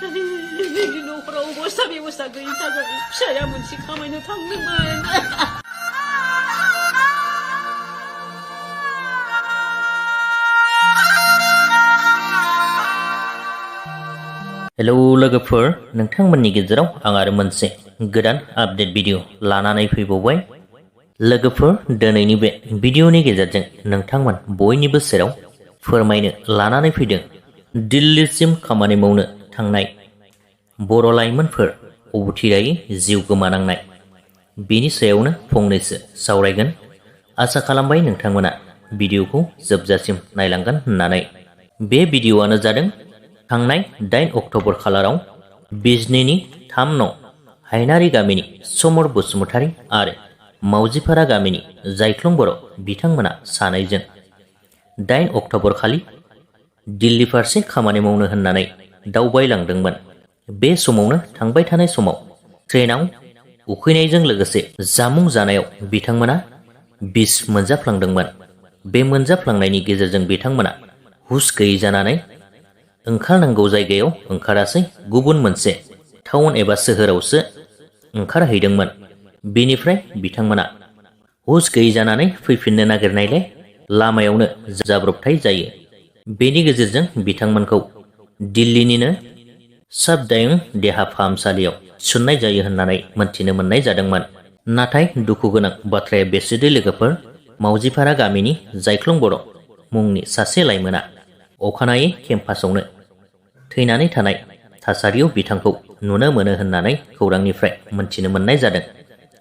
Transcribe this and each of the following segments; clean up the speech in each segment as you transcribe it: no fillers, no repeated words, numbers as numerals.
जोंनि न'खराव अबस्था बेबस्था गैयिनि थाखाय फिसाया मोनसे खामायनो थांदोंमोन। हेलौ लोगोफोर, नोंथांमोननि गेजेराव आं आरो मोनसे गोदान आपडेट भिडिअ लानानै फैबावबाय। लोगोफोर, दिनैनि बे भिडिअनि गेजेरजों नोंथांमोन बयनिबो सेराव फोरमायनो लानानै फैदों दिल्लीसिम खामानि मावनो थांनाय बर' लाइमोनफोर अबथिरायै जिउ गोमानांनाय। बेनि सायावनो फंनैसो सावरायगोन। आसा खालामबाय नोंथांमोना भिडिअखौ जोबजासिम नायलांगोन होननानै। बे भिडिअआनो जादों थांनाय 8 अक्ट'बर खालाराव बिजनीनि 3 नं हायनारि गामिनि समर बसुमतारी आरो मावजिपारा गामिनि जायख्लं बर' बिथांमोना सानैजों 8 अक्ट'बर खालि दिल्ली फारसे खामानि मावनो होननानै दावबायलांदोंमोन। बे समावनो थांबाय थानाय समाव ट्रेनाव उखैनायजों लोगोसे जामुं जानायाव बिथांमोना बिस मोनजाफ्लांदोंमोन। बे मोनजाफ्लांनायनि गेजेरजों बिथांमोना हुस गैयै जानानै ओंखारनांगौ जायगायाव ओंखारासै, गुबुन मोनसे टाउन एबा सोहोरावसो ओंखारहैदोंमोन। बेनिफ्राय बिथांमोना हुस गैयै जानानै फैफिननो नागिरनायलाय लामायावनो जाब्रबथाय जायो। बेनि गेजेरजों बिथांमोनखौ दिल्लीनिनो सबदायुं देहा फाहामसालियाव थिसननाय जायो होननानै मोनथिनो मोननाय जादोंमोन। नाथाय दुखु गोनां बाथ्राया बेसोदि लोगोफोर, मावजिपारा गामिनि जायख्लं बर' मुंनि सासे लाइमोना अखानायै केम्पासावनो थैनानै थानाय थासारियाव बिथांखौ नुनो मोनो होननानै खौरांनिफ्राय मोनथिनो मोननाय जादों।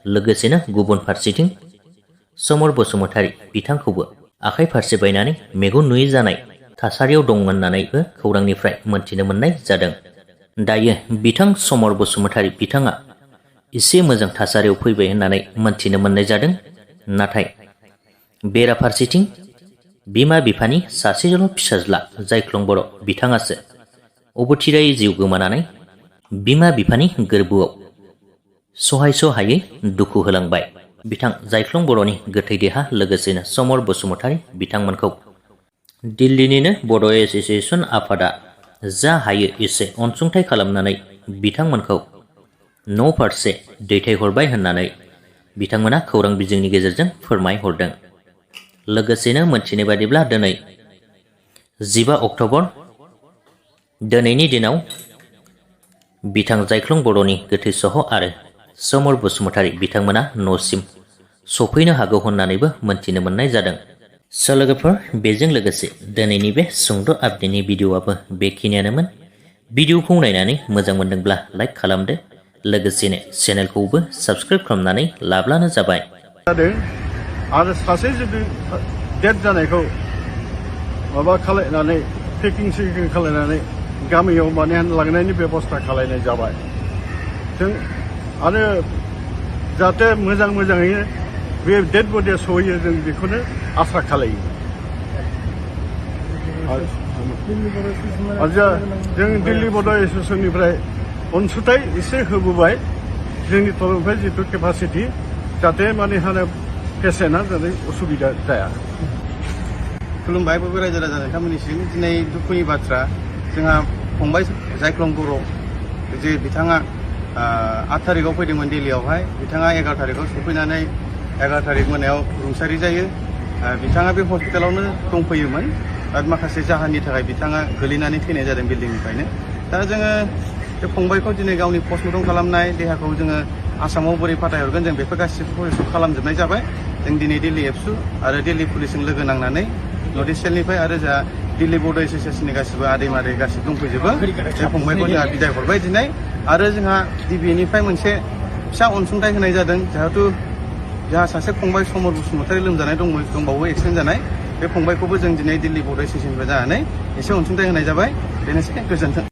लोगोसेनो गुबुन फारसेथिं समर बसुमतारी बिथांखौबो आखाइ फारसे बायनानै मेगन नुयै जानाय थासारियाव दं होननानैबो खौरांनिफ्राय मोनथिनो मोननाय जादों। दायो बिथां समर बसुमतारी बिथाङा एसे मोजां थासारियाव फैबाय होननानै मोनथिनो मोननाय जादों। नाथाय बेराफारसेथिं बिमा बिफानि सासेल' फिसाज्ला जायख्लं बर' बिथाङासो अबथिरायै जिउ गोमानानै बिमा बिफानि गोरबोआव सहायस'हायै दुखु होलांबाय। बिथां जायख्लं बर'नि गोथै देहा लोगोसेनो समर बसुमतारी बिथांमोनखौ दिल्लीनिनो बड' एस'सिएशन आफादा जा हायो एसे अनसुंथाइ खालामनानै बिथांमोनखौ न' फारसे दैथायहरबाय होननानै बिथांमोना खौरां बिजोंनि गेजेरजों फोरमायहरदों। लोगोसेनो मोनथिनाय बादिब्ला दिनै 15 अक्ट'बर, दिनैनि दिनाव बिथां जायख्लं बर'नि गोथै सह आरो समर बसुमतारी बिथांमोना न'सिम सफैनो हागौ होननानैबो मोनथिनो मोननाय जादों। लोगोफोर, बेजों लोगोसे दिनैनि बे सुंद' आपडेटनि भिडिअआबो बेखिनियानोमोन। भिडिअखौ नायनानै मोजां मोनदोंब्ला लाइक खालामदो, लोगोसेनो चेनेलखौबो साबस्क्राइब खालामनानै लाब्लानो जाबाय। आरो सासे जुदि डेथ जानायखौ माबा खालायनानै पेकिं खालायनानै गामियाव माने लांनायनि बेबस्था खालायनाय जाबाय। जों आरो जाहाथे मोजाङैनो बे डेथ बडिया सहैयो, जों बेखौनो आसा खालायो। जों दिल्ली बड' एस'सिएशननिफ्राय अनसुंथाइ एसे होबोबाय जोंनि तरफनिफ्राय जितु केपासिटि, जाहाथे माने पेसेन्टआ जाहाथे उसुबिदा जाया। खुलुमबाय बयबो रायजो राजा नोंथांमोननिसिम। दिनै दुखुनि बाथ्रा, जोंहा फंबाय जायख्लं बर' जे बिथाङा 8 थारिखआव फैदोंमोन दिल्लीयावहाय। बिथाङा 11 थारिखआव सफैनानै 11 थारिख मोनायाव रुंसारि जायो। बिथाङा बे हस्पिटालावनो दंफैयोमोन आरो माखासे जाहोननि थाखाय बिथाङा गोलैनानै थैनाय जादों बिल्डिंनिफ्रायनो। दा जोङो बे फंबायखौ दिनै गावनि पस्टमर्टम खालामनाय देहाखौ जोङो आसामाव बोरै फाथायहरगोन, जों बेफोर गासिबो खालामजोबनाय जाबाय। जों दिनै दिल्ली एबसु आरो दिल्ली पुलिसजों लोगो नांनानै नर्थ इस्ट सेलनिफ्राय आरो जोंहा दिल्ली बड' एस'सिएशननि गासिबो आदै मादै गासिबो दंफैजोबो। बे फंबायखौ जोंहा बिदाय हरबाय दिनै। आरो जोंहा DBनिफ्राय मोनसे फिसा अनसुंथाइ होनाय जादों। जिहेतु जोंहा सासे फंबाय समर बसुमतारी लोमजानाय दंबावो, एक्सिडेन्ट जानाय। बे फंबायखौबो जों दिनै दिल्ली बड' एस'सिएशननिफ्राय जानानै एसे अनसुंथाइ होनाय जाबाय। बेनोसै, गोजोन्थों।